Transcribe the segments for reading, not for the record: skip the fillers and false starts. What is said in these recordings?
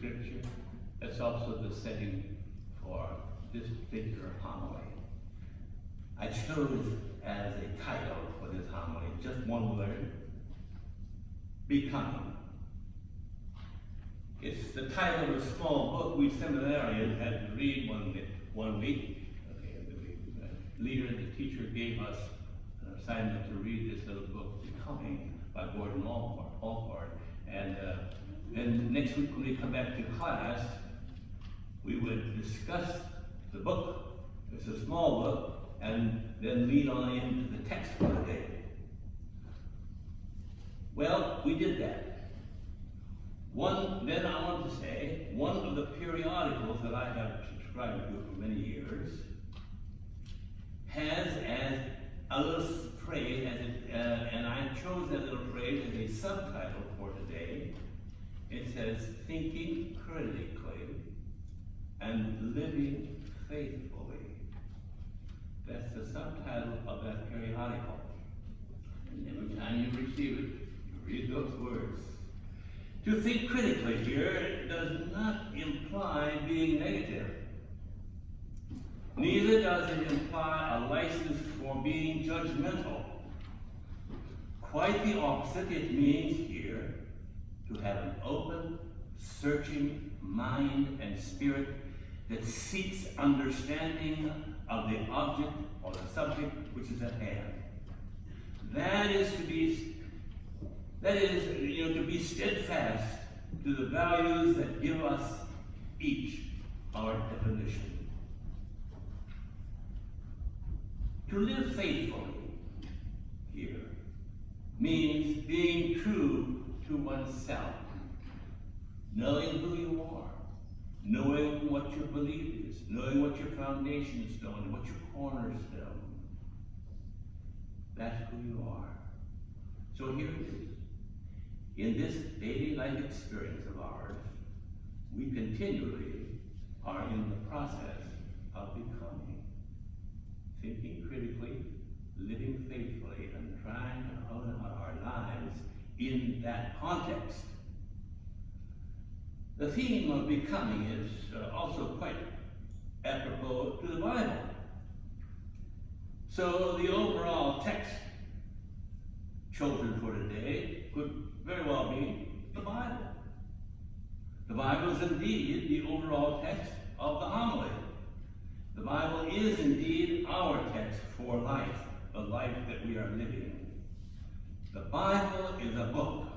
Scripture. That's also the setting for this particular homily. I chose as a title for this homily just one word: becoming. It's the title of a small book we seminarians had to read one week. The leader, the teacher, gave us an assignment to read this little book, Becoming, by Gordon Alford. And then next week when we come back to class, we would discuss the book. It's a small book, and then lead on into the text for the day. Well, we did that. Then I want to say, one of the periodicals that I have subscribed to for many years has as a little phrase, and I chose that little phrase as a subtitle for today. It says, thinking critically and living faithfully. That's the subtitle of that periodical. And every time you receive it, you read those words. To think critically here does not imply being negative. Neither does it imply a license for being judgmental. Quite the opposite. It means here to have an open, searching mind and spirit that seeks understanding of the object or the subject which is at hand. That is to be steadfast to the values that give us each our definition. To live faithfully here means being true to oneself, knowing who you are, knowing what your belief is, knowing what your foundation stone, what your cornerstone. That's who you are. So here it is. In this daily life experience of ours, we continually are in the process of becoming, thinking critically, living faithfully, and trying to hone out our lives in that context. The theme of becoming is also quite apropos to the Bible. So the overall text chosen for today could very well be the Bible. The Bible is indeed the overall text of the homily. The Bible is indeed our text for life, the life that we are living. The Bible is a book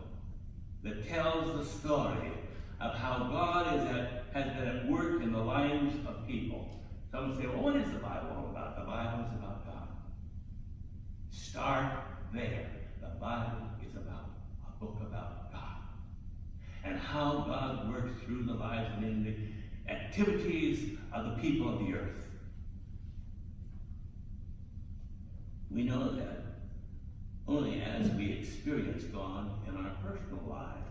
that tells the story of how God has been at work in the lives of people. Some say, well, what is the Bible all about? The Bible is about God. Start there. The Bible is about a book about God and how God works through the lives and in the activities of the people of the earth. We know that only as we experience God in our personal lives.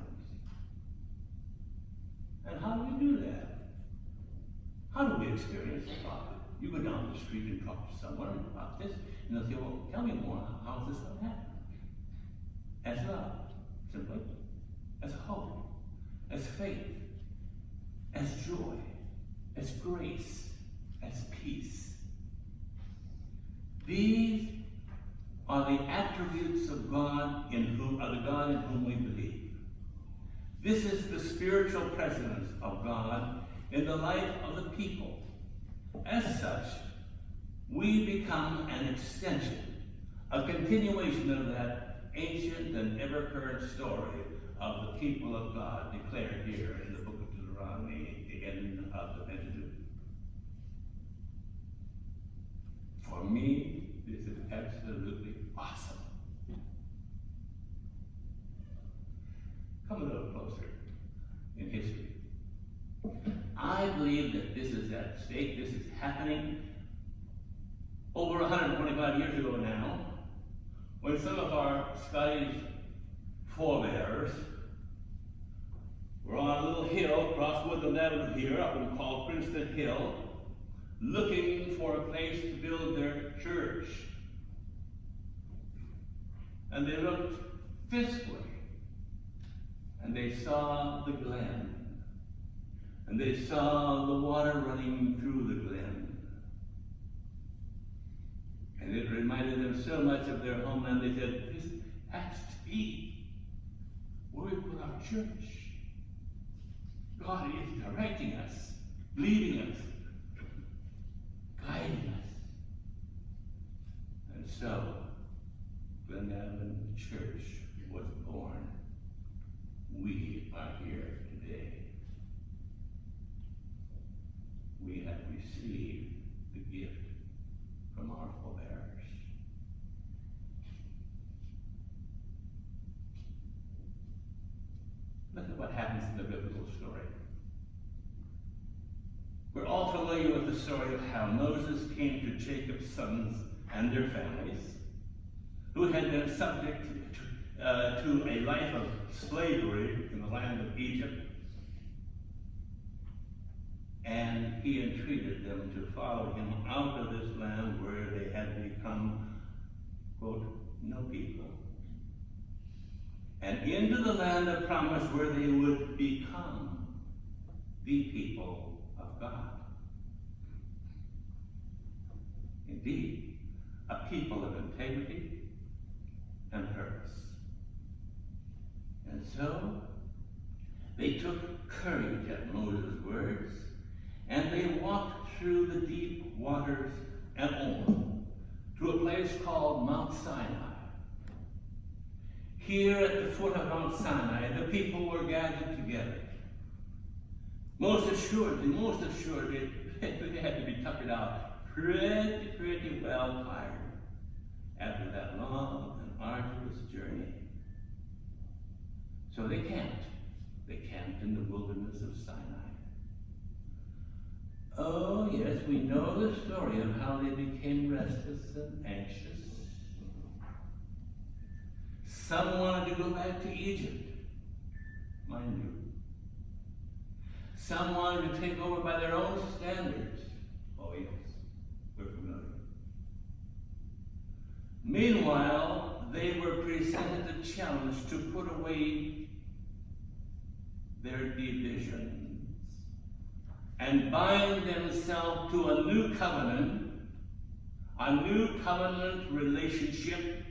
And how do we do that? How do we experience God? You go down the street and talk to someone about this, and they'll say, well, tell me more. How is this going to happen? As love, simply. As hope. As faith. As joy. As grace. As peace. These are the attributes of God the God in whom we believe. This is the spiritual presence of God in the life of the people. As such, we become an extension, a continuation of that ancient and ever-current story of the people of God declared here in the book of Deuteronomy, the end of the Pentateuch. For me, this is absolutely awesome. Come a little closer in history. I believe that this is at stake, this is happening over 125 years ago now, when some of our Scottish forebears were on a little hill across Woodland Avenue here, up in called Princeton Hill, looking for a place to build their church. And they looked this way, and they saw the glen. and they saw the water running through the glen. And it reminded them so much of their homeland. They said, this has to be where we put our church. God is directing us, leading us, guiding us. And so, Glen Avon Church was born. We are here today. We have received the gift from our forebears. Look at what happens in the biblical story. We're all familiar with the story of how Moses came to Jacob's sons and their families, who had been subject to a life of slavery in the land of Egypt. And he entreated them to follow him out of this land where they had become, quote, no people, and into the land of promise where they would become the people of God. Indeed, a people of integrity and purpose. And so, they took courage at Moses' words, and they walked through the deep waters and on to a place called Mount Sinai. Here at the foot of Mount Sinai, the people were gathered together. Most assuredly, they had to be tuckered out pretty well tired after that long and arduous journey. So they camped. They camped in the wilderness of Sinai. Oh, yes, we know the story of how they became restless and anxious. Some wanted to go back to Egypt, mind you. Some wanted to take over by their own standards. Oh, yes, we're familiar. Meanwhile, they were presented the challenge to put away their divisions and bind themselves to a new covenant relationship,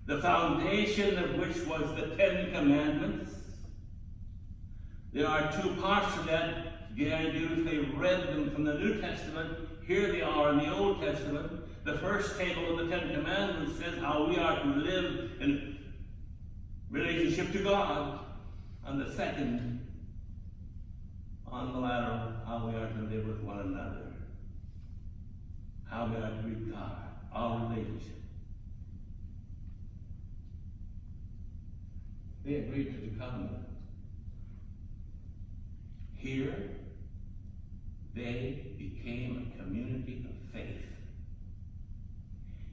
the foundation of which was the 10 Commandments. There are two parts to that. Guarantee you, if they read them from the New Testament, here they are in the Old Testament. The first table of the 10 Commandments says how we are to live in relationship to God. And the second, on the latter, how we are to live with one another. How we are to regard our relationship. They agreed to the covenant. Here, they became a community of faith.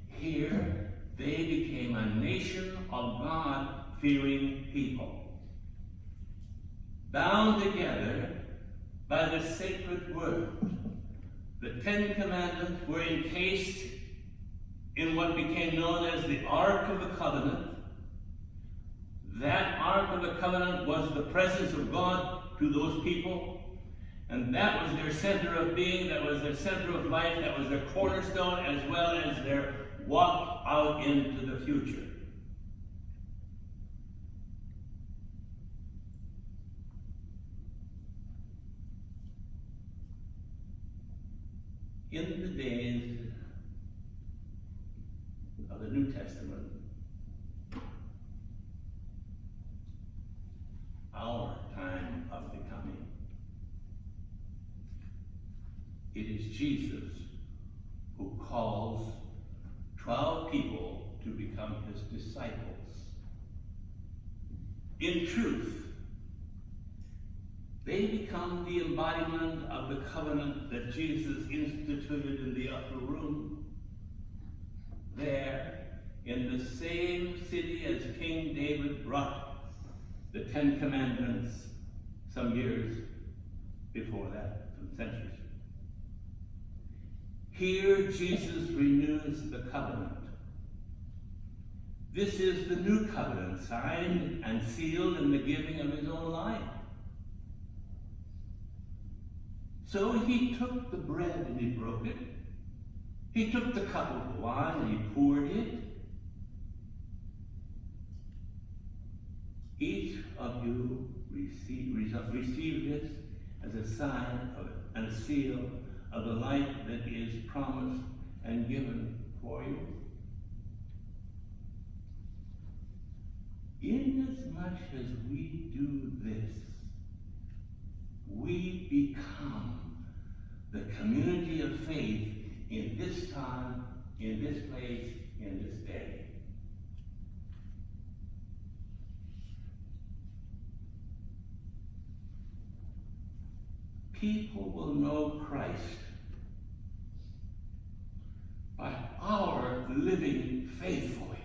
Here, they became a nation of God-fearing people, bound together by the sacred word. The 10 Commandments were encased in what became known as the Ark of the Covenant. That Ark of the Covenant was the presence of God to those people, and that was their center of being, that was their center of life, that was their cornerstone, as well as their walk out into the future. In the days of the New Testament, our time of becoming, it is Jesus who calls 12 people to become his disciples. In truth, they become the embodiment of the covenant that Jesus instituted in the upper room. There, in the same city as King David brought the 10 Commandments some years before that, some centuries. Here, Jesus renews the covenant. This is the new covenant, signed and sealed in the giving of his own life. So he took the bread and he broke it. He took the cup of wine and he poured it. Each of you receive this as a sign of and a seal of the light that is promised and given for you. Inasmuch as we do this, we become the community of faith in this time, in this place, in this day. People will know Christ by our living faithfully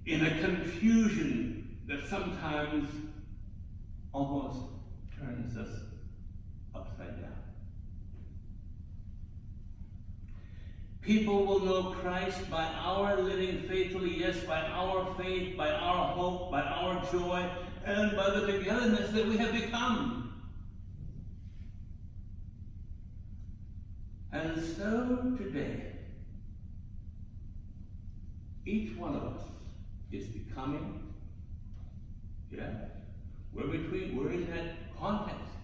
in a confusion that sometimes almost turns us upside down. People will know Christ by our living faithfully, yes, by our faith, by our hope, by our joy, and by the togetherness that we have become. And so today, each one of us is becoming, we're in that context,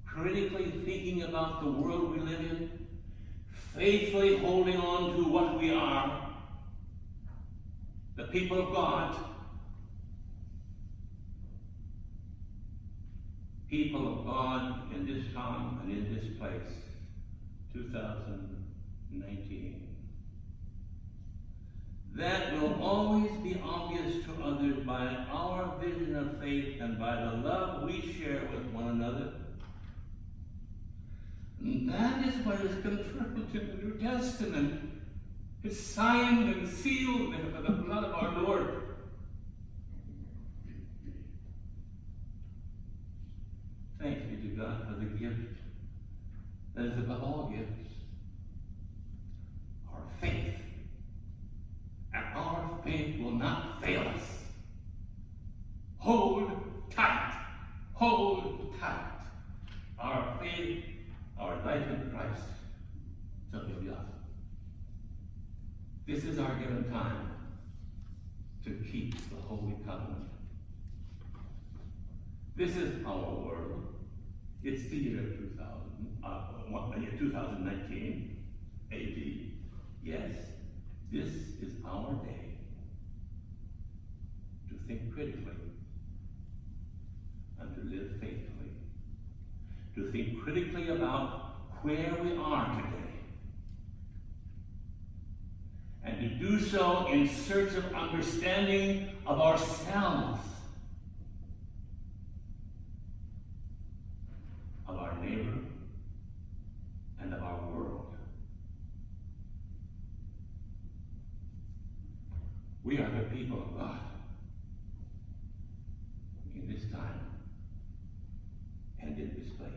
critically thinking about the world we live in, faithfully holding on to what we are, the people of God, people of God in this time and in this place, 2019. That will always be obvious to others by our vision of faith and by the love we share with one another. And that is what is confirmed in the New Testament. It's signed and sealed by the blood of our Lord. Thanks be to God for the gift that is above all gifts, our faith. And our faith will not fail us. Hold tight. Hold tight. Our faith, our life in Christ, shall be us. This is our given time to keep the Holy Covenant. This is our world. It's the year 2019 AD. Yes, this is our day to think critically and to live faithfully. To think critically about where we are today. And to do so in search of understanding of ourselves, of our neighbor, and of our world. We are the people of God in this time and in this place.